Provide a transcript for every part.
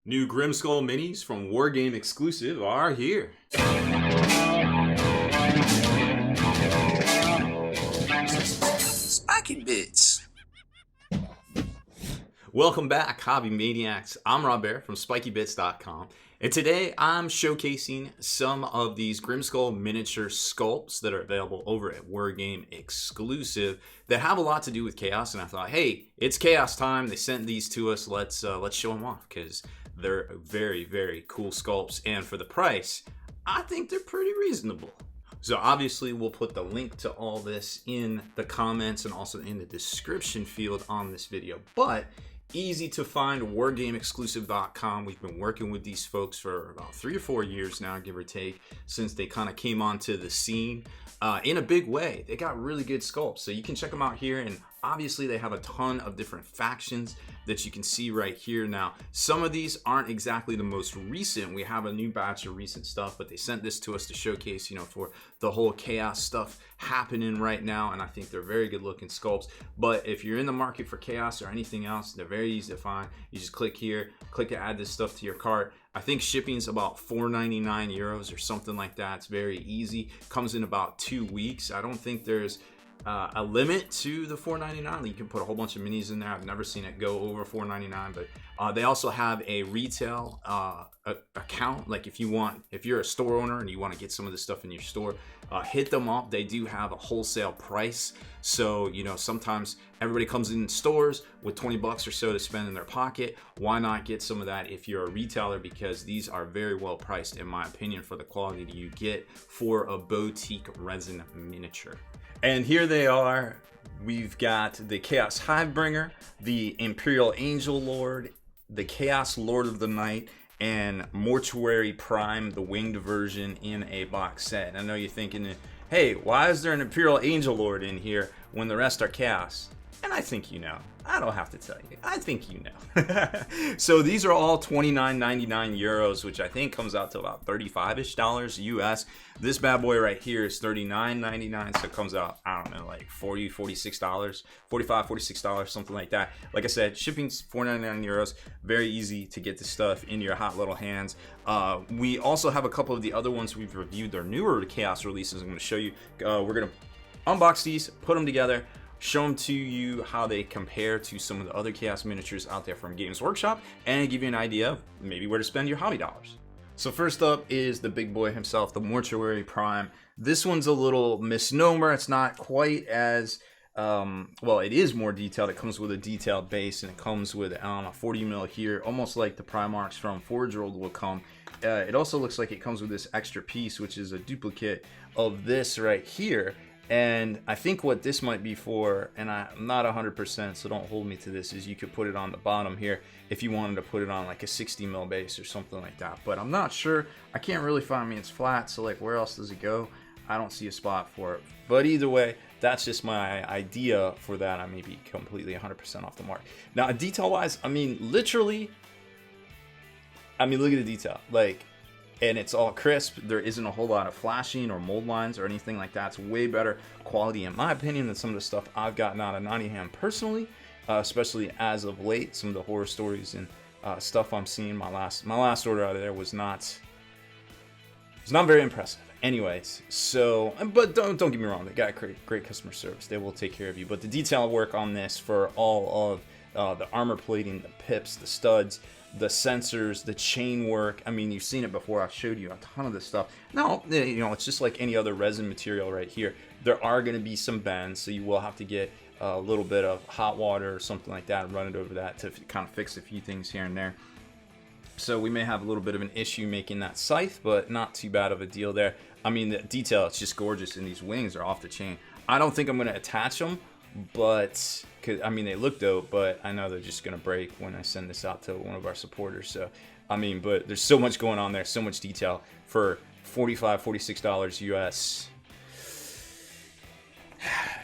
New Grimskull minis from Wargame Exclusive are here. Spiky bits. Welcome back, Hobby Maniacs. I'm Baer from SpikyBits.com, and today I'm showcasing some of these Grimskull miniature sculpts that are available over at Wargame Exclusive that have a lot to do with Chaos. And I thought, hey, it's Chaos time. They sent these to us. Let's show them off because they're very, very cool sculpts, and for the price, I think they're pretty reasonable. So obviously we'll put the link to all this in the comments and also in the description field on this video. But easy to find, wargameexclusive.com. We've been working with these folks for about 3 or 4 years now, give or take, since they kind of came onto the scene in a big way. They got really good sculpts, so you can check them out here. And obviously they have a ton of different factions that you can see right here. Now, some of these aren't exactly the most recent. We have a new batch of recent stuff, but they sent this to us to showcase, for the whole Chaos stuff happening right now. And I think they're very good looking sculpts. But if you're in the market for Chaos or anything else, they're very easy to find. You just click here, click to add this stuff to your cart. I think shipping's about €4.99 euros or something like that. It's very easy. Comes in about 2 weeks. I don't think there's a limit to the $4.99. You can put a whole bunch of minis in there. I've never seen it go over $4.99, but they also have a retail account. Like if you're a store owner and you want to get some of this stuff in your store, hit them up. They do have a wholesale price. So, sometimes everybody comes in stores with 20 bucks or so to spend in their pocket. Why not get some of that if you're a retailer? Because these are very well priced, in my opinion, for the quality that you get for a boutique resin miniature. And here they are. We've got the Chaos Hive Bringer, the Imperial Angel Lord, the Chaos Lord of the Night, and Mortuary Prime, the winged version in a box set. And I know you're thinking, hey, why is there an Imperial Angel Lord in here when the rest are Chaos? And I think you know. I don't have to tell you. I think you know. So these are all €29.99 euros, which I think comes out to about $35-ish US. This bad boy right here is $39.99, so it comes out, I don't know, like $40, $46, $45, $46, something like that. Like I said, shipping's €4.99 euros. Very easy to get this stuff in your hot little hands. We also have a couple of the other ones we've reviewed. They're newer Chaos releases. I'm going to show you. We're going to unbox these, put them together, show them to you how they compare to some of the other Chaos miniatures out there from Games Workshop, and give you an idea of maybe where to spend your hobby dollars. So first up is the big boy himself, the Mortuary Prime. This one's a little misnomer. It's not quite as, well, it is more detailed. It comes with a detailed base, and it comes with a 40 mil here, almost like the Primarchs from Forge World will come. It also looks like it comes with this extra piece, which is a duplicate of this right here. And I think what this might be for, and I'm not 100%, so don't hold me to this, is you could put it on the bottom here if you wanted to put it on like a 60 mil base or something like that. But I'm not sure. I can't really find it's flat, so like where else does it go? I don't see a spot for it. But either way, that's just my idea for that. I may be completely 100% off the mark. Now, detail-wise, literally, look at the detail. And it's all crisp. There isn't a whole lot of flashing or mold lines or anything like that. It's way better quality, in my opinion, than some of the stuff I've gotten out of Nottingham personally, especially as of late. Some of the horror stories and stuff I'm seeing. My last order out of there was not very impressive. Anyways, so, but don't get me wrong, they got great customer service. They will take care of you. But the detail work on this for all of the armor plating, the pips, the studs, the sensors, the chain work. You've seen it before. I've showed you a ton of this stuff. Now, it's just like any other resin material right here. There are going to be some bends, so you will have to get a little bit of hot water or something like that and run it over that to kind of fix a few things here and there. So we may have a little bit of an issue making that scythe, but not too bad of a deal there. The detail, it's just gorgeous, and these wings are off the chain. I don't think I'm going to attach them, but they look dope, but I know they're just gonna break when I send this out to one of our supporters. So but there's so much going on there, so much detail for $45, $46 US.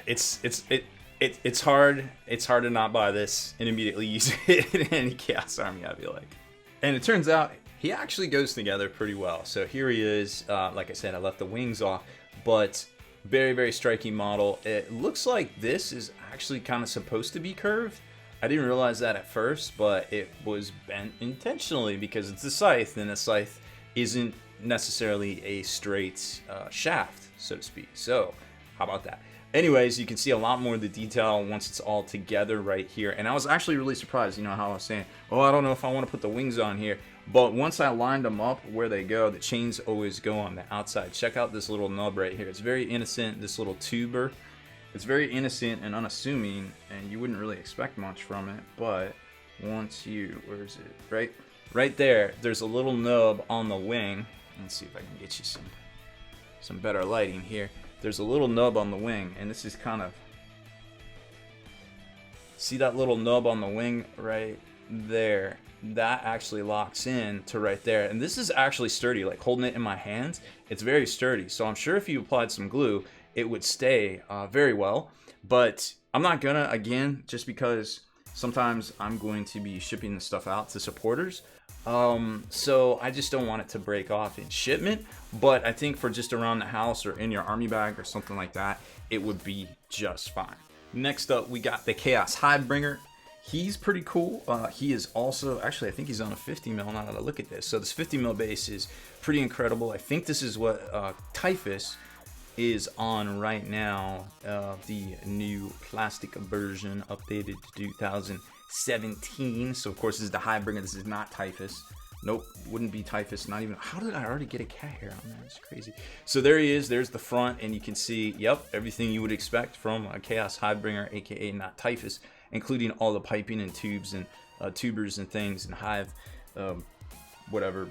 It's hard to not buy this and immediately use it in any Chaos army, I feel like. And it turns out he actually goes together pretty well. So here he is. Like I said, I left the wings off, but very, very striking model. It looks like this is actually kind of supposed to be curved. I didn't realize that at first, but it was bent intentionally because it's a scythe, and a scythe isn't necessarily a straight shaft, so to speak. So, how about that? Anyways, you can see a lot more of the detail once it's all together right here. And I was actually really surprised, you know how I was saying, oh, I don't know if I want to put the wings on here. But once I lined them up where they go, the chains always go on the outside. Check out this little nub right here. It's very innocent, this little tuber. It's very innocent and unassuming, and you wouldn't really expect much from it. But once you, where is it? Right there, there's a little nub on the wing. Let's see if I can get you some better lighting here. There's a little nub on the wing, and this is kind of, see that little nub on the wing right there? That actually locks in to right there, and this is actually sturdy. Like holding it in my hands, it's very sturdy. So I'm sure if you applied some glue, it would stay very well. But I'm not gonna, again, just because sometimes I'm going to be shipping this stuff out to supporters. So I just don't want it to break off in shipment, but I think for just around the house or in your army bag or something like that, it would be just fine. Next up, we got the Chaos Hivebringer. He's pretty cool. He is also, actually, I think he's on a 50 mil now that I look at this. So this 50 mil base is pretty incredible. I think this is what Typhus is on right now, the new plastic version, updated to 2017. So of course this is the Hivebringer. This is not Typhus. Nope, wouldn't be Typhus. Not even. How did I already get a cat hair on there? It's crazy. So there he is. There's the front, and you can see, yep, everything you would expect from a Chaos Hivebringer, aka not Typhus, including all the piping and tubes and tubers and things and hive, whatever.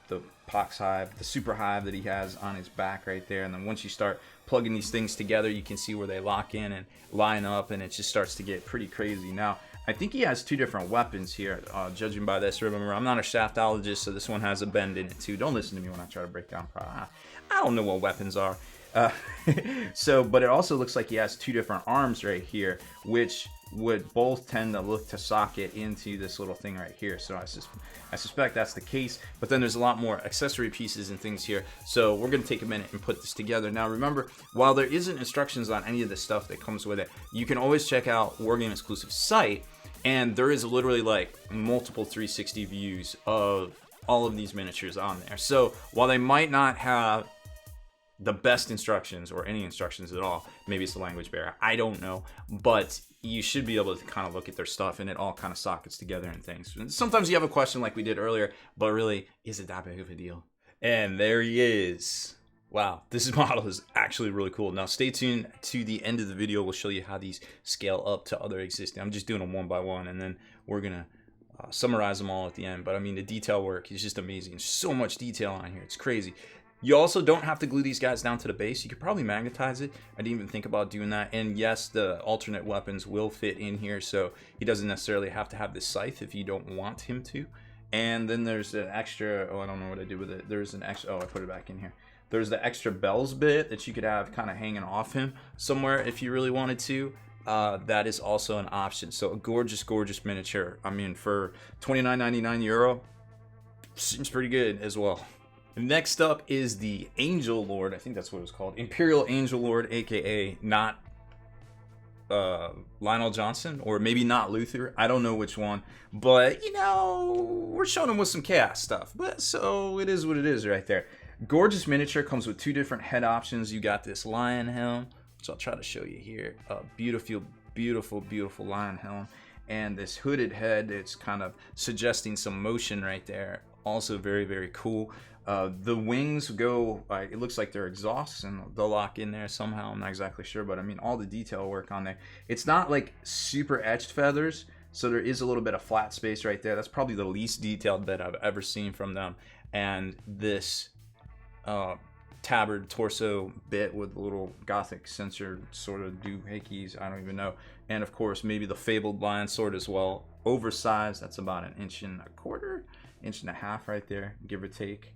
The pox hive, the super hive that he has on his back right there. And then once you start plugging these things together, you can see where they lock in and line up, and it just starts to get pretty crazy. Now, I think he has two different weapons here, judging by this. Remember, I'm not a shaftologist, so this one has a bend in it too. Don't listen to me when I try to break down product. I don't know what weapons are. But it also looks like he has two different arms right here, which would both tend to look to socket into this little thing right here. So I suspect that's the case, but then there's a lot more accessory pieces and things here. So we're going to take a minute and put this together. Now remember, while there isn't instructions on any of the stuff that comes with it, you can always check out Wargame exclusive site, and there is literally like multiple 360 views of all of these miniatures on there. So while they might not have the best instructions or any instructions at all, maybe it's the language barrier, I don't know, but you should be able to kind of look at their stuff, and it all kind of sockets together and things. Sometimes you have a question like we did earlier, but really, is it that big of a deal? And there he is. Wow, this model is actually really cool. Now stay tuned to the end of the video. We'll show you how these scale up to other existing. I'm just doing them one by one, and then we're gonna summarize them all at the end. But I mean, the detail work is just amazing. So much detail on here, it's crazy. You also don't have to glue these guys down to the base. You could probably magnetize it. I didn't even think about doing that. And yes, the alternate weapons will fit in here, so he doesn't necessarily have to have this scythe if you don't want him to. And then there's an extra, oh, I don't know what I did with it. There's an extra, oh, I put it back in here. There's the extra bells bit that you could have kind of hanging off him somewhere if you really wanted to. That is also an option. So a gorgeous, gorgeous miniature. I mean, for €29.99, seems pretty good as well. Next up is the Angel Lord. I think that's what it was called. Imperial Angel Lord, aka not Lionel Johnson, or maybe not Luther. I don't know which one. But, you know, we're showing him with some chaos stuff. But so it is what it is right there. Gorgeous miniature. Comes with two different head options. You got this lion helm, which I'll try to show you here. Beautiful, beautiful, beautiful lion helm. And this hooded head that's kind of suggesting some motion right there. Also very, very cool. The wings go, it looks like they're exhausts, and they'll lock in there somehow. I'm not exactly sure, but I mean, all the detail work on there. It's not like super etched feathers, so there is a little bit of flat space right there. That's probably the least detailed that I've ever seen from them. And this tabard torso bit with a little gothic censored sort of doohickeys, I don't even know. And of course, maybe the fabled lion sword as well. Oversized, that's about 1.25 inches, 1.5 inches right there, give or take.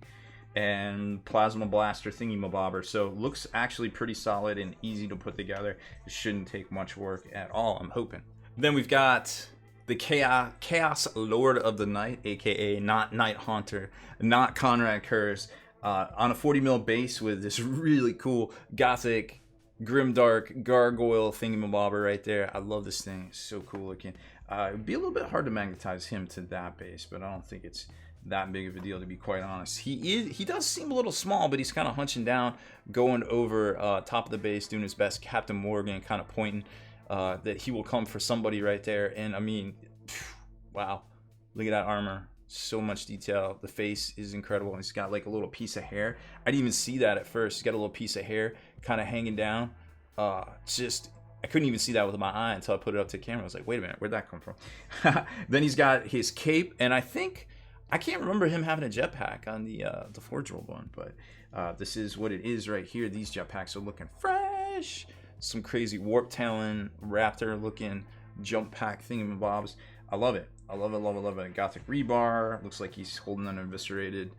And plasma blaster thingy-mabobber. So looks actually pretty solid and easy to put together. It shouldn't take much work at all, I'm hoping. Then we've got the Chaos Lord of the Night, aka not Night Haunter, not Conrad Kurz, on a 40 mil base with this really cool gothic grimdark gargoyle thingy-mabobber right there. I love this thing. It's so cool looking. It'd be a little bit hard to magnetize him to that base, but I don't think it's that big of a deal, to be quite honest. He does seem a little small, but he's kind of hunching down, going over top of the base, doing his best. Captain Morgan kind of pointing that he will come for somebody right there. And I mean, wow, look at that armor. So much detail. The face is incredible. He's got like a little piece of hair. I didn't even see that at first. He's got a little piece of hair kind of hanging down. I couldn't even see that with my eye until I put it up to the camera. I was like, wait a minute, where'd that come from? Then he's got his cape, and I can't remember him having a jetpack on the Forge World one, but this is what it is right here. These jetpacks are looking fresh. Some crazy Warp Talon Raptor looking jump pack thingamabobs. I love it. I love it, love it, love it. Gothic rebar. Looks like he's holding an eviscerated,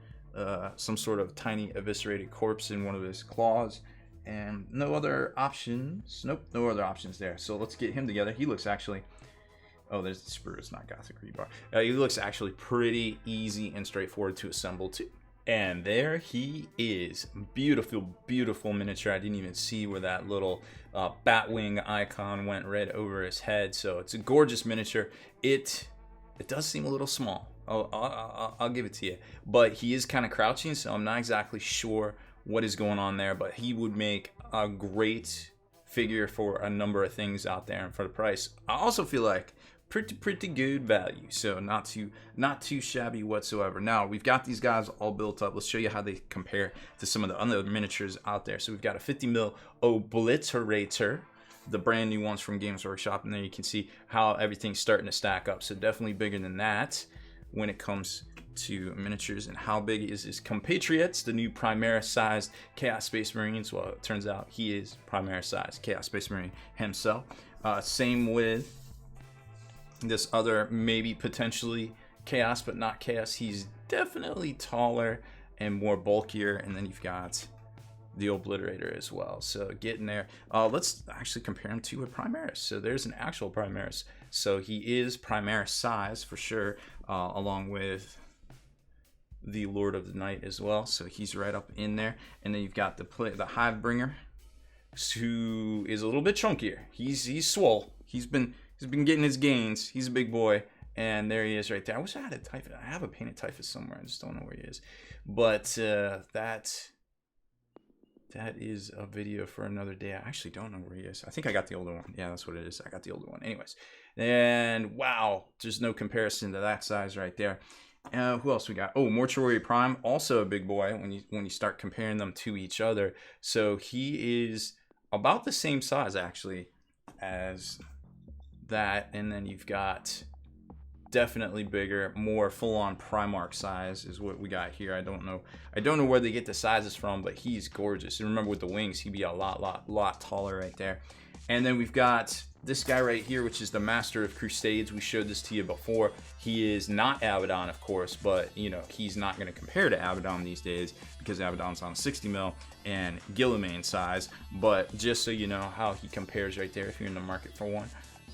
some sort of tiny eviscerated corpse in one of his claws. And no other options. Nope, no other options there. So let's get him together. He looks actually... Oh, there's the sprue. It's not Gothic rebar. He looks actually pretty easy and straightforward to assemble too. And there he is. Beautiful, beautiful miniature. I didn't even see where that little Batwing icon went right over his head. So it's a gorgeous miniature. It does seem a little small. I'll give it to you. But he is kind of crouching, so I'm not exactly sure what is going on there. But he would make a great figure for a number of things out there, and for the price, I also feel like pretty good value. So not too shabby whatsoever. Now we've got these guys all built up. Let's show you how they compare to some of the other miniatures out there. So we've got a 50 mil Obliterator, the brand new ones from Games Workshop, and there you can see how everything's starting to stack up. So definitely bigger than that when it comes to miniatures. And how big is his compatriots, the new Primarch sized Chaos Space Marines? Well, it turns out he is Primarch sized Chaos Space Marine himself. Same with this other, maybe potentially Chaos, but not Chaos. He's definitely taller and more bulkier. And then you've got the Obliterator as well. So getting there. Let's actually compare him to a Primaris. So there's an actual Primaris. So he is Primaris size for sure, along with the Lord of the Night as well. So he's right up in there. And then you've got the Hive Bringer, who is a little bit chunkier. He's swole. He's been getting his gains. He's a big boy. And there he is right there. I wish I had a Typhus. I have a painted Typhus somewhere. I just don't know where he is. But that is a video for another day. I actually don't know where he is. I think I got the older one. Yeah, that's what it is. I got the older one. Anyways. And wow, there's no comparison to that size right there. Who else we got? Oh, Mortuary Prime, also a big boy when you start comparing them to each other. So he is about the same size actually as that, and then you've got definitely bigger, more full-on Primarch size is what we got here. I don't know where they get the sizes from, but he's gorgeous. And remember, with the wings, he'd be a lot taller right there. And then we've got this guy right here, which is the Master of Crusades. We showed this to you before. He is not Abaddon, of course, but you know, he's not going to compare to Abaddon these days because Abaddon's on 60 mil and Guilliman size. But just so you know how he compares right there, if you're in the market for one,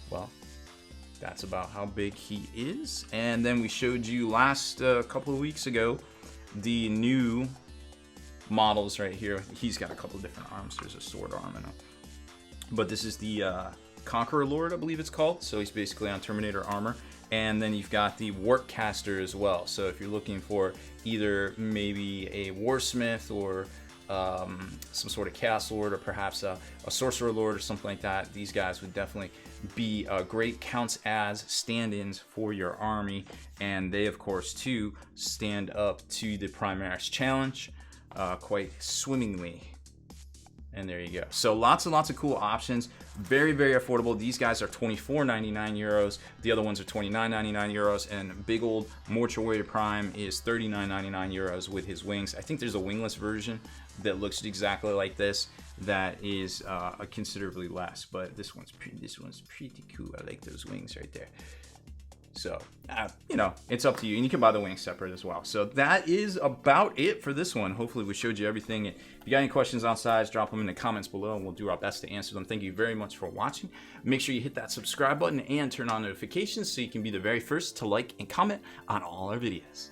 well, that's about how big he is. And then we showed you last couple of weeks ago the new models right here. He's got a couple of different arms. There's a sword arm in him. But this is the Conqueror Lord, I believe it's called. So he's basically on Terminator armor. And then you've got the Warpcaster as well. So if you're looking for either maybe a Warsmith or some sort of Chaos Lord, or perhaps a Sorcerer Lord or something like that, these guys would definitely be great counts as stand-ins for your army. And they, of course, too, stand up to the Primaris challenge quite swimmingly. And there you go. So lots and lots of cool options. Very, very affordable. These guys are 24.99 euros. The other ones are 29.99 euros. And big old Mortuary Prime is 39.99 euros with his wings. I think there's a wingless version that looks exactly like this that is considerably less. But this one's pretty cool. I like those wings right there. So, you know, it's up to you. And you can buy the wings separate as well. So that is about it for this one. Hopefully we showed you everything. If you got any questions on size, drop them in the comments below and we'll do our best to answer them. Thank you very much for watching. Make sure you hit that subscribe button and turn on notifications so you can be the very first to like and comment on all our videos.